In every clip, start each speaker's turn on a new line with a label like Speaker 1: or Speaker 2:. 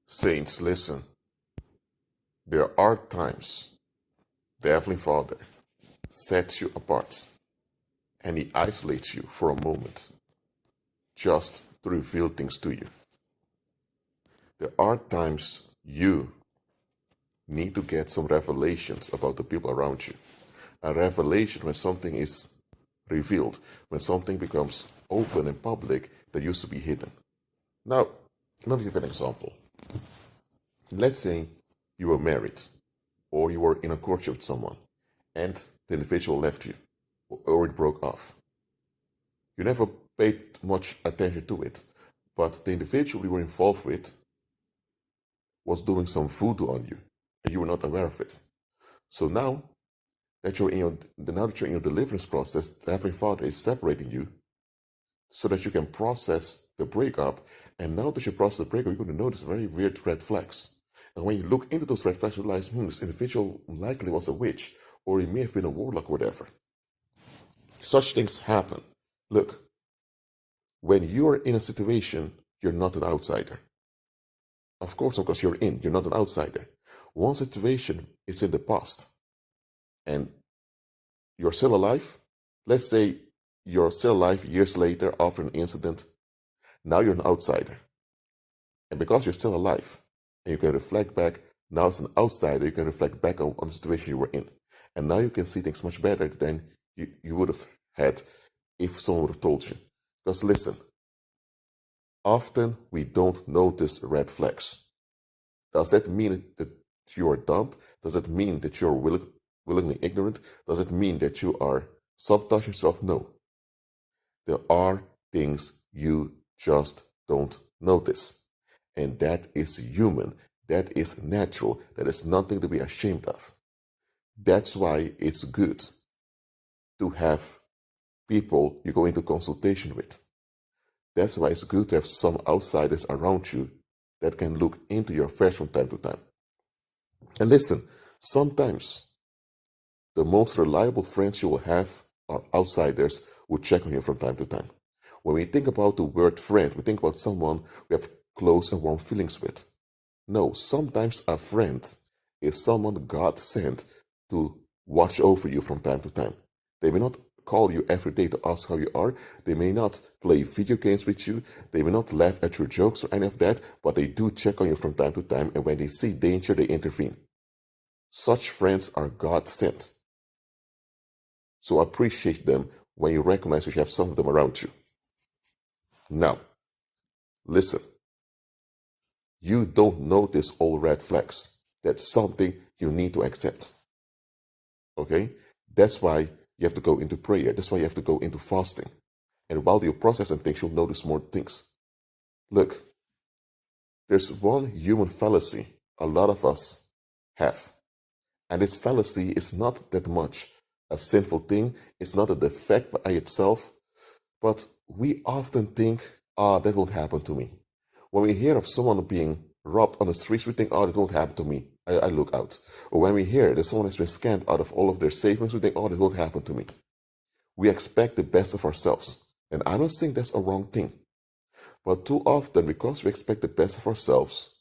Speaker 1: Saints, listen. There are times the Heavenly Father sets you apart and He isolates you for a moment just to reveal things to you. There are times you need to get some revelations about the people around you. A revelation when something is revealed, when something becomes open and public that used to be hidden. Now, let me give an example. Let's say you were married or you were in a courtship with someone and the individual left you or it broke off. You never paid much attention to it, but the individual you were involved with was doing some voodoo on you and you were not aware of it. So now that you're in your deliverance process, the Heavenly Father is separating you so that you can process the breakup. And now that you process the breakup, you're going to notice very weird red flags. And when you look into those red flags, you realize, this individual likely was a witch, or he may have been a warlock or whatever. Such things happen. Look, when you are in a situation, you're not an outsider. Of course, because you're not an outsider. One situation is in the past, and you're still alive. Let's say you're still alive years later after an incident. Now you're an outsider. And because you're still alive, and you can reflect back, now as an outsider, you can reflect back on the situation you were in. And now you can see things much better than you would have had if someone would have told you. Because listen, often we don't notice red flags. Does that mean that you are dumb? Does it mean that you're willingly ignorant? Does it mean that you are sabotaging yourself? No. There are things you just don't notice. And that is human. That is natural. That is nothing to be ashamed of. That's why it's good to have people you go into consultation with. That's why it's good to have some outsiders around you that can look into your affairs from time to time. And listen, sometimes the most reliable friends you will have are outsiders who check on you from time to time. When we think about the word friend, we think about someone we have close and warm feelings with. No, sometimes a friend is someone God sent to watch over you from time to time. They may not call you every day to ask how you are. They may not play video games with you. They may not laugh at your jokes or any of that, but they do check on you from time to time, and when they see danger, they intervene. Such friends are God sent. So appreciate them when you recognize you have some of them around you. Now, listen. You don't notice all red flags. That's something you need to accept. Okay? That's why you have to go into prayer. That's why you have to go into fasting. And while you're processing things, you'll notice more things. Look, there's one human fallacy a lot of us have. And this fallacy is not that much a sinful thing. It's not a defect by itself. But we often think, that won't happen to me. When we hear of someone being robbed on the streets, we think, that won't happen to me. I look out. Or when we hear that someone has been scammed out of all of their savings, we think, that won't happen to me. We expect the best of ourselves. And I'm not saying that's a wrong thing. But too often, because we expect the best of ourselves,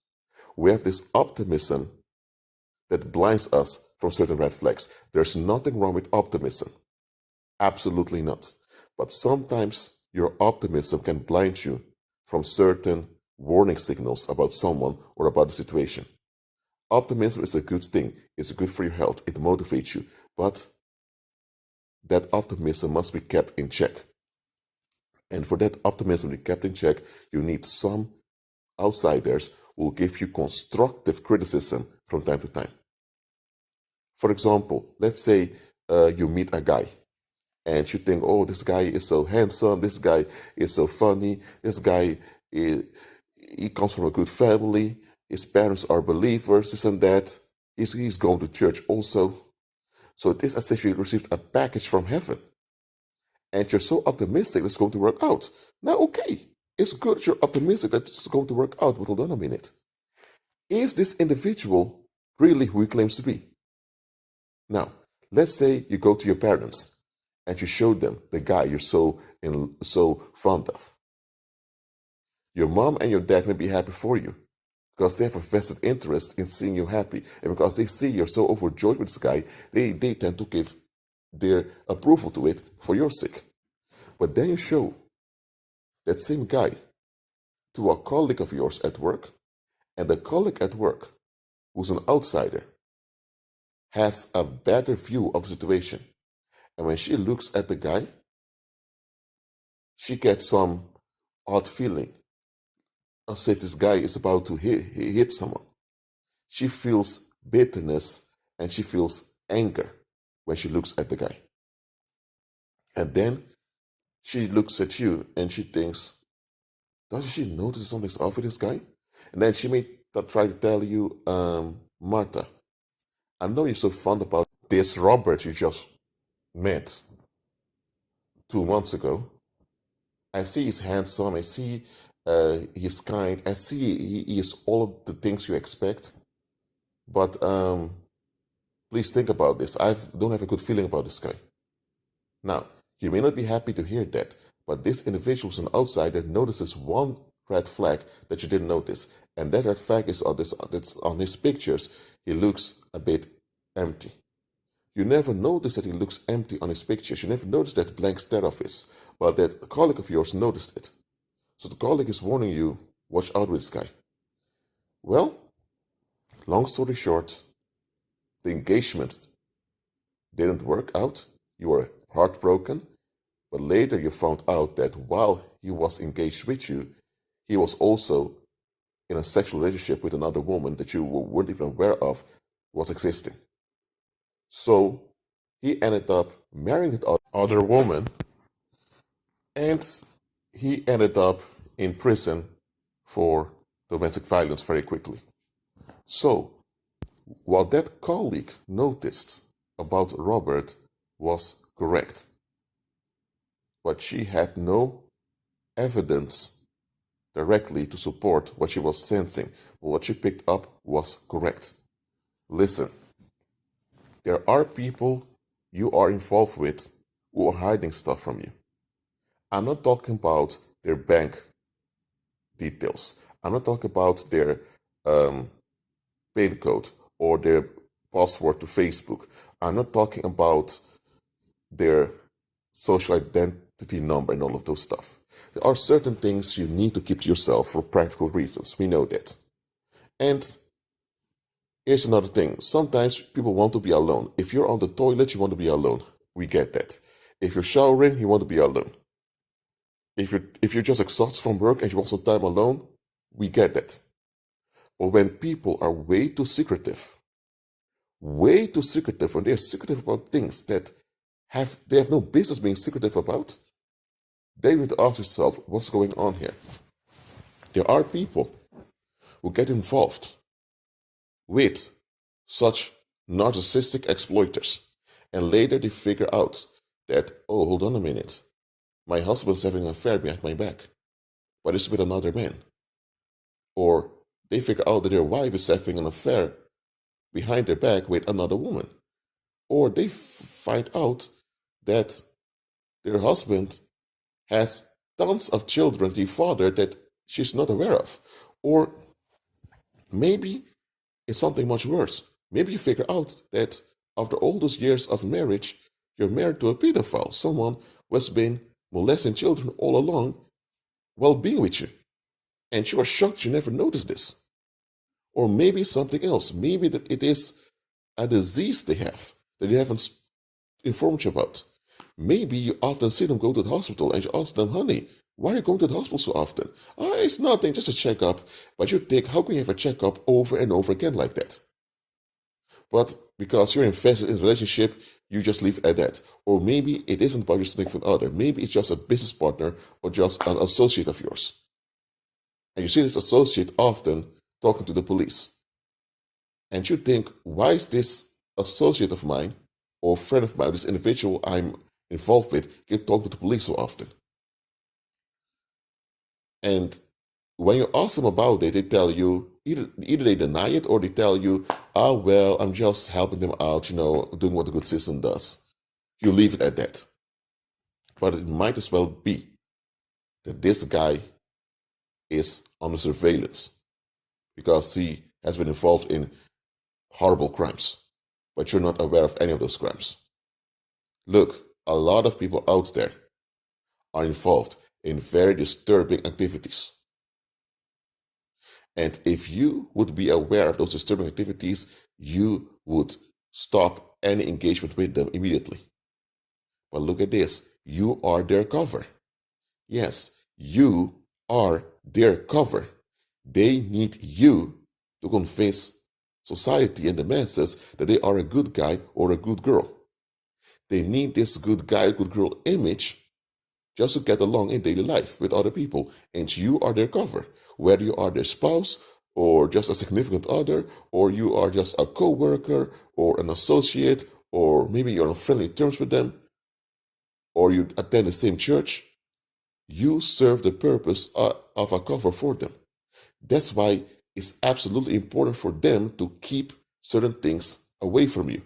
Speaker 1: we have this optimism that blinds us from certain red flags. There's nothing wrong with optimism. Absolutely not. But sometimes your optimism can blind you from certain warning signals about someone or about the situation. Optimism is a good thing. It's good for your health. It motivates you. But that optimism must be kept in check. And for that optimism to be kept in check, you need some outsiders who will give you constructive criticism from time to time. For example, let's say you meet a guy and you think, this guy is so handsome, this guy is so funny, this guy he comes from a good family, his parents are believers, this and that, he's going to church also. So it is as if you received a package from heaven. And you're so optimistic that it's going to work out. Now, okay, it's good you're optimistic that it's going to work out, but hold on a minute. Is this individual really who he claims to be? Now, let's say you go to your parents and you show them the guy you're so fond of. Your mom and your dad may be happy for you because they have a vested interest in seeing you happy. And because they see you're so overjoyed with this guy, they tend to give their approval to it for your sake. But then you show that same guy to a colleague of yours at work, and the colleague at work, who's an outsider, has a better view of the situation. And when she looks at the guy, she gets some odd feeling, as if this guy is about to hit someone. She feels bitterness and she feels anger when she looks at the guy. And then she looks at you and she thinks, doesn't she notice something's off with this guy? And then she may try to tell you, Martha, I know you're so fond about this Robert you just met 2 months ago. I see he's handsome. I see he's kind. I see he is all of the things you expect. But please think about this. I don't have a good feeling about this guy. Now, you may not be happy to hear that, but this individual is an outsider notices one red flag that you didn't notice. And that red flag is on his pictures. He looks a bit empty. You never notice that he looks empty on his pictures. You never notice that blank stare of his. But that a colleague of yours noticed it. So the colleague is warning you, watch out with this guy. Well, long story short, the engagement didn't work out. You were heartbroken. But later you found out that while he was engaged with you, he was also in a sexual relationship with another woman that you weren't even aware of was existing. So he ended up marrying that other woman, and he ended up in prison for domestic violence very quickly. So what that colleague noticed about Robert was correct, but she had no evidence directly to support what she was sensing. But what she picked up was correct. Listen, there are people you are involved with who are hiding stuff from you. I'm not talking about their bank details. I'm not talking about their PIN code or their password to Facebook. I'm not talking about their social identity number and all of those stuff. There are certain things you need to keep to yourself for practical reasons. We know that. And here's another thing. Sometimes people want to be alone. If you're on the toilet, you want to be alone. We get that. If you're showering, you want to be alone. If you're just exhausted from work and you want some time alone, we get that. But when people are way too secretive, when they're secretive about things that they have no business being secretive about, they need to ask yourself, what's going on here? There are people who get involved with such narcissistic exploiters, and later they figure out that, oh, hold on a minute, my husband's having an affair behind my back, but it's with another man. Or they figure out that their wife is having an affair behind their back with another woman. Or they find out that their husband has tons of children, the father that she's not aware of. Or maybe it's something much worse. Maybe you figure out that after all those years of marriage, you're married to a pedophile, someone who has been molesting children all along while being with you. And you are shocked you never noticed this. Or maybe something else. Maybe that it is a disease they have that you haven't informed you about. Maybe you often see them go to the hospital and you ask them, honey, why are you going to the hospital so often? Oh, it's nothing, just a checkup. But you think, how can you have a checkup over and over again like that? But because you're invested in a relationship, you just leave it at that. Or maybe it isn't about your significant other. Maybe it's just a business partner or just an associate of yours. And you see this associate often talking to the police. And you think, why is this associate of mine or friend of mine, this individual I'm involved with, keep talking to the police so often? And when you ask them about it, they tell you, either they deny it or they tell you, oh, well, I'm just helping them out, doing what a good citizen does. You leave it at that. But it might as well be that this guy is under surveillance. because he has been involved in horrible crimes, but you're not aware of any of those crimes. Look, a lot of people out there are involved in very disturbing activities. And if you would be aware of those disturbing activities, you would stop any engagement with them immediately. But look at this. You are their cover. Yes, you are their cover. They need you to convince society and the masses that they are a good guy or a good girl. They need this good guy, good girl image just to get along in daily life with other people. And you are their cover. Whether you are their spouse or just a significant other, or you are just a co-worker or an associate, or maybe you're on friendly terms with them, or you attend the same church, you serve the purpose of a cover for them. That's why it's absolutely important for them to keep certain things away from you.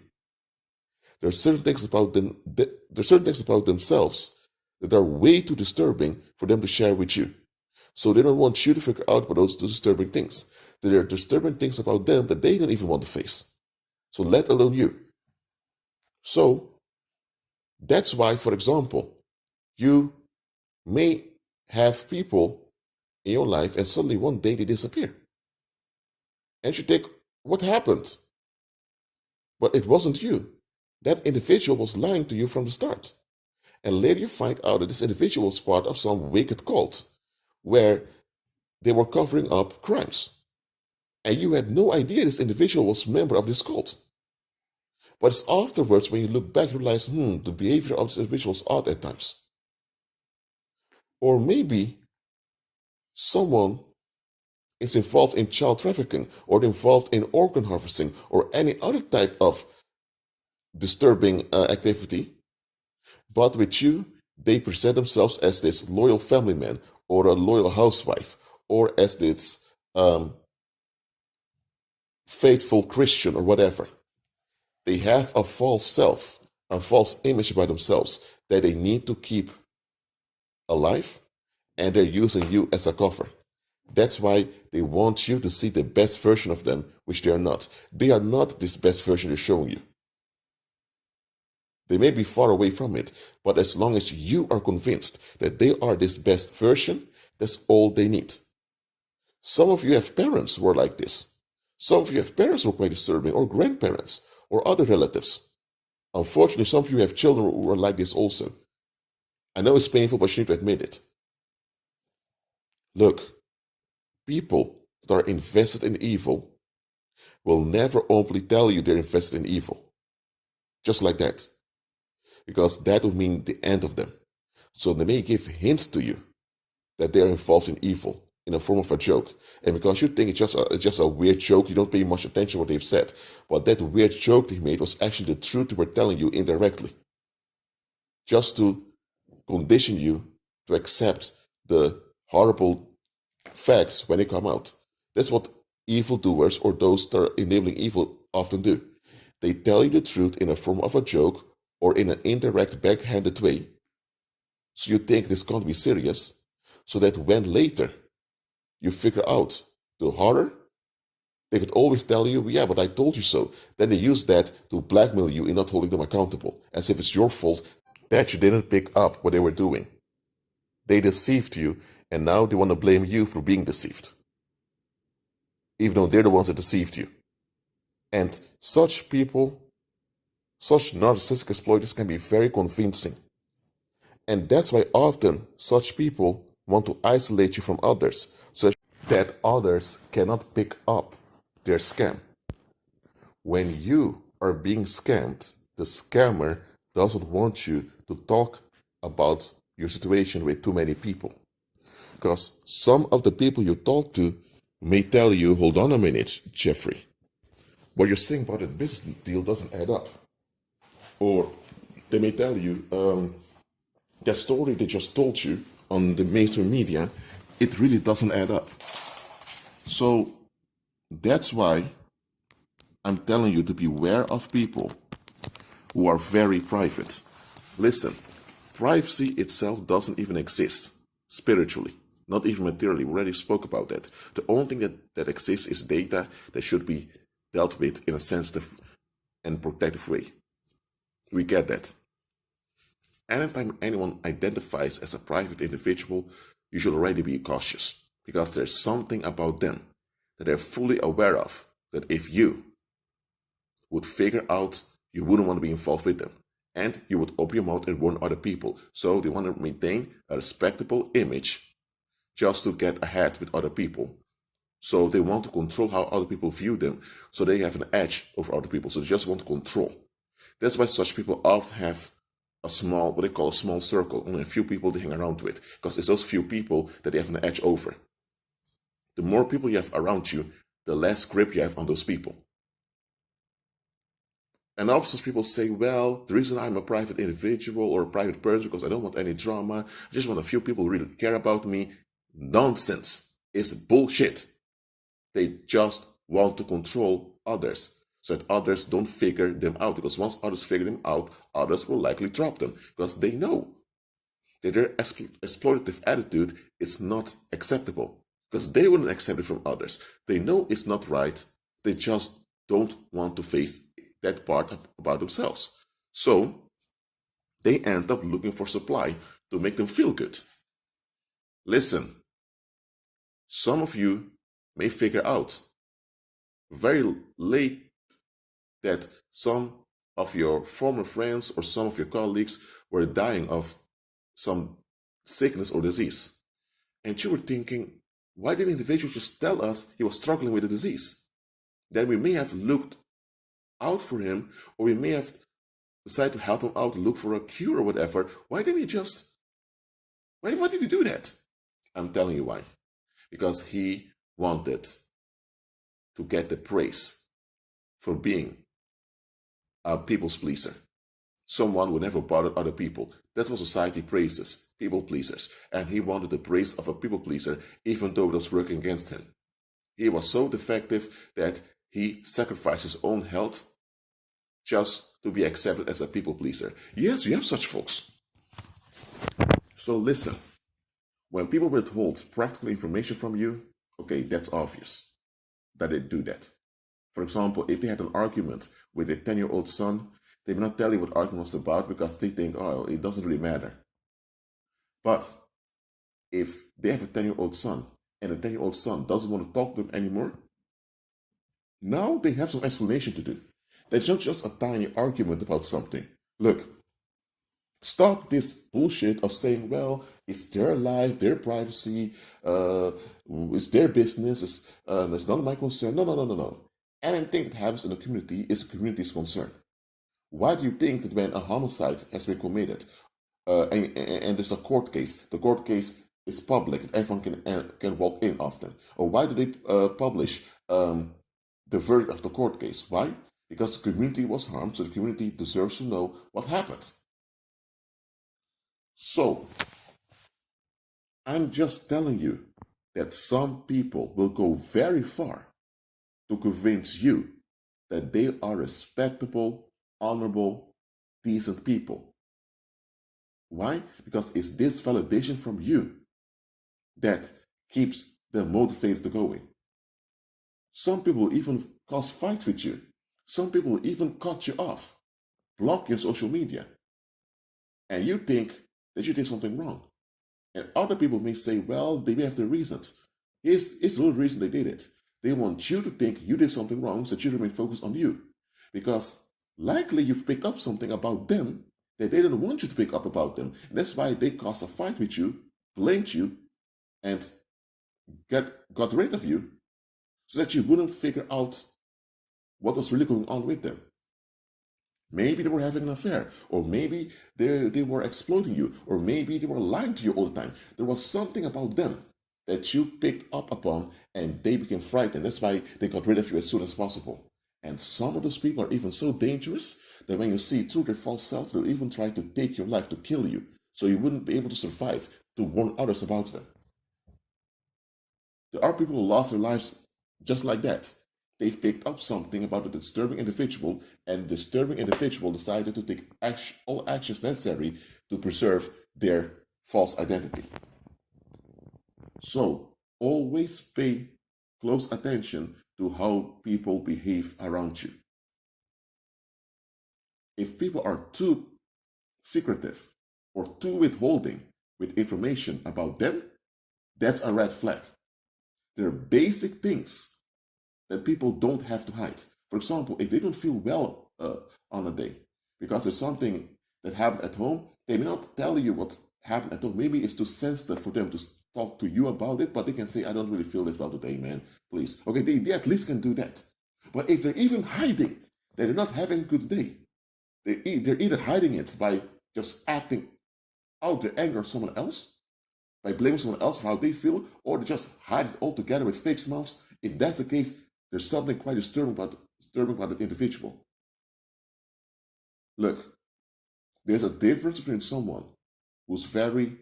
Speaker 1: There are certain things about them. There are certain things about themselves that are way too disturbing for them to share with you. So they don't want you to figure out what those disturbing things. There are disturbing things about them that they don't even want to face. So let alone you. So that's why, for example, you may have people in your life and suddenly one day they disappear. And you think, what happened? But it wasn't you. That individual was lying to you from the start. And later you find out that this individual was part of some wicked cult where they were covering up crimes. And you had no idea this individual was a member of this cult. But it's afterwards when you look back, you realize, the behavior of this individual is odd at times. Or maybe someone is involved in child trafficking or involved in organ harvesting or any other type of disturbing activity. But with you, they present themselves as this loyal family man or a loyal housewife or as this faithful Christian or whatever. They have a false self, a false image about themselves that they need to keep alive, and they're using you as a cover. That's why they want you to see the best version of them, which they are not. They are not this best version they're showing you. They may be far away from it, but as long as you are convinced that they are this best version, that's all they need. Some of you have parents who are like this. Some of you have parents who are quite disturbing, or grandparents, or other relatives. Unfortunately, some of you have children who are like this also. I know it's painful, but you need to admit it. Look, people that are invested in evil will never openly tell you they're invested in evil. Just like that. Because that would mean the end of them. So they may give hints to you that they are involved in evil in the form of a joke. And because you think it's just a weird joke, you don't pay much attention to what they've said. But that weird joke they made was actually the truth they were telling you indirectly. Just to condition you to accept the horrible facts when they come out. That's what evildoers or those that are enabling evil often do. They tell you the truth in a form of a joke or in an indirect, backhanded way. So you think this can't be serious, so that when later you figure out the horror, they could always tell you, yeah, but I told you so. Then they use that to blackmail you in not holding them accountable, as if it's your fault that you didn't pick up what they were doing. They deceived you, and now they want to blame you for being deceived, even though they're the ones that deceived you. And such people, such narcissistic exploiters can be very convincing. And that's why often such people want to isolate you from others, so that others cannot pick up their scam. When you are being scammed, the scammer doesn't want you to talk about your situation with too many people. Because some of the people you talk to may tell you, hold on a minute, Jeffrey, what you're saying about that business deal doesn't add up. Or they may tell you, that story they just told you on the mainstream media, it really doesn't add up. So that's why I'm telling you to beware of people who are very private. Listen, privacy itself doesn't even exist spiritually. not even materially. We already spoke about that. The only thing that exists is data that should be dealt with in a sensitive and protective way. We get that. Anytime anyone identifies as a private individual, you should already be cautious, because there's something about them that they're fully aware of, that if you would figure out, you wouldn't want to be involved with them, and you would open your mouth and warn other people. So they want to maintain a respectable image just to get ahead with other people. So they want to control how other people view them, so they have an edge over other people. So they just want to control. That's why such people often have a small, what they call a small circle, only a few people they hang around with, because it's those few people that they have an edge over. The more people you have around you, the less grip you have on those people. And often people say, well, the reason I'm a private individual or a private person because I don't want any drama, I just want a few people who really care about me. Nonsense. It's bullshit. They just want to control others so that others don't figure them out, because once others figure them out, others will likely drop them, because they know that their exploitative attitude is not acceptable, because they wouldn't accept it from others. They know it's not right. They just don't want to face that part about themselves. So they end up looking for supply to make them feel good. Listen, some of you may figure out very late that some of your former friends or some of your colleagues were dying of some sickness or disease. And you were thinking, why didn't the individual just tell us he was struggling with a disease? Then we may have looked out for him, or we may have decided to help him out, look for a cure or whatever. Why did he do that? I'm telling you why. Because he wanted to get the praise for being a people's pleaser. Someone who never bothered other people. That's what society praises, people pleasers. And he wanted the praise of a people pleaser, even though it was working against him. He was so defective that he sacrificed his own health just to be accepted as a people pleaser. Yes, you have such folks. So listen, when people withhold practical information from you, okay, that's obvious that they do that. For example, if they had an argument with their 10-year-old son, they will not tell you what the argument was about because they think, oh, it doesn't really matter. But if they have a 10-year-old son and the 10-year-old son doesn't want to talk to them anymore, now they have some explanation to do. That's not just a tiny argument about something. Look, stop this bullshit of saying, well, it's their life, their privacy, it's their business, it's not my concern. No. Anything that happens in a community is a community's concern. Why do you think that when a homicide has been committed and there's a court case, the court case is public, everyone can walk in often? Or why do they publish the verdict of the court case? Why? Because the community was harmed, so the community deserves to know what happened. So, I'm just telling you that some people will go very far to convince you that they are respectable, honorable, decent people. Why? Because it's this validation from you that keeps them motivated to go in. Some people even cause fights with you. Some people even cut you off, block you on social media. And you think that you did something wrong. And other people may say, well, they may have their reasons. Here's the little reason they did it. They want you to think you did something wrong so that you remain focused on you. Because likely you've picked up something about them that they didn't want you to pick up about them. And that's why they caused a fight with you, blamed you, and got rid of you so that you wouldn't figure out what was really going on with them. Maybe they were having an affair, or maybe they were exploiting you, or maybe they were lying to you all the time. There was something about them that you picked up upon and they became frightened. That's why they got rid of you as soon as possible. And some of those people are even so dangerous that when you see through their false self, they'll even try to take your life, to kill you, so you wouldn't be able to survive, to warn others about them. There are people who lost their lives just like that. They picked up something about a disturbing individual, and the disturbing individual decided to take all actions necessary to preserve their false identity. So always pay close attention to how people behave around you. If people are too secretive or too withholding with information about them, that's a red flag. There are basic things that people don't have to hide. For example, if they don't feel well on a day because there's something that happened at home, they may not tell you what happened at home. Maybe it's too sensitive for them to talk to you about it, but they can say, I don't really feel that well today, man, please. Okay, they at least can do that. But if they're even hiding that they're not having a good day, they're either hiding it by just acting out their anger on someone else, by blaming someone else for how they feel, or they just hide it all together with fake smiles. If that's the case, there's something quite disturbing about that individual. Look, there's a difference between someone who's very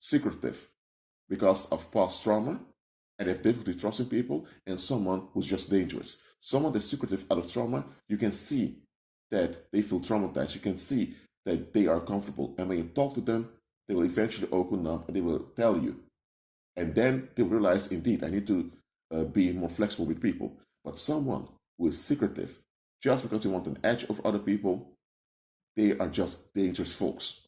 Speaker 1: secretive because of past trauma and have difficulty trusting people, and someone who's just dangerous. Someone that's secretive out of trauma, you can see that they feel traumatized. You can see that they are comfortable. And when you talk to them, they will eventually open up and they will tell you. And then they will realize, indeed, I need to be more flexible with people. But someone who is secretive, just because they want an edge over other people, they are just dangerous folks.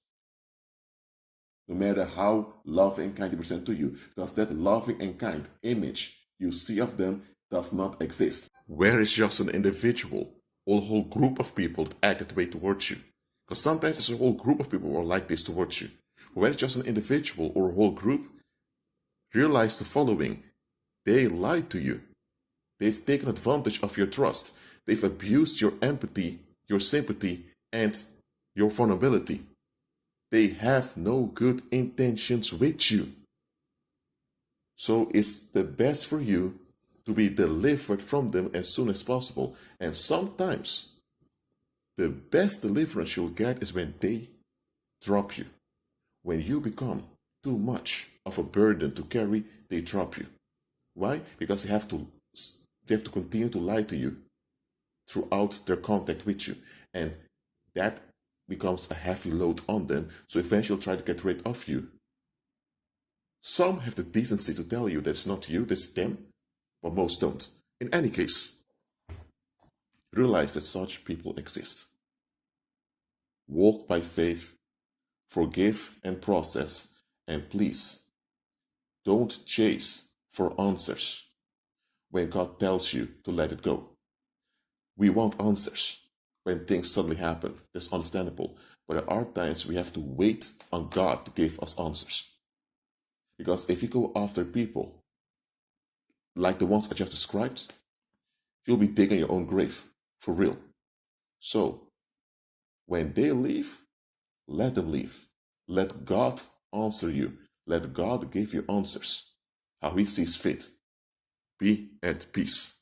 Speaker 1: No matter how loving and kind they present to you, because that loving and kind image you see of them does not exist. Where is just an individual or a whole group of people that act that way towards you? Because sometimes it's a whole group of people who are like this towards you. Where is just an individual or a whole group? Realize the following: they lied to you. They've taken advantage of your trust. They've abused your empathy, your sympathy, and your vulnerability. They have no good intentions with you. So it's the best for you to be delivered from them as soon as possible. And sometimes the best deliverance you'll get is when they drop you. When you become too much of a burden to carry, they drop you. Why? Because they have to continue to lie to you throughout their contact with you. And that becomes a heavy load on them, so eventually they'll try to get rid of you. Some have the decency to tell you that's not you, that's them, but most don't. In any case, realize that such people exist. Walk by faith, forgive and process, and please, don't chase for answers when God tells you to let it go. We want answers when things suddenly happen. That's understandable. But there are times we have to wait on God to give us answers. Because if you go after people like the ones I just described, you'll be digging your own grave, for real. So, when they leave, let them leave. Let God answer you. Let God give you answers, how He sees fit. Be at peace.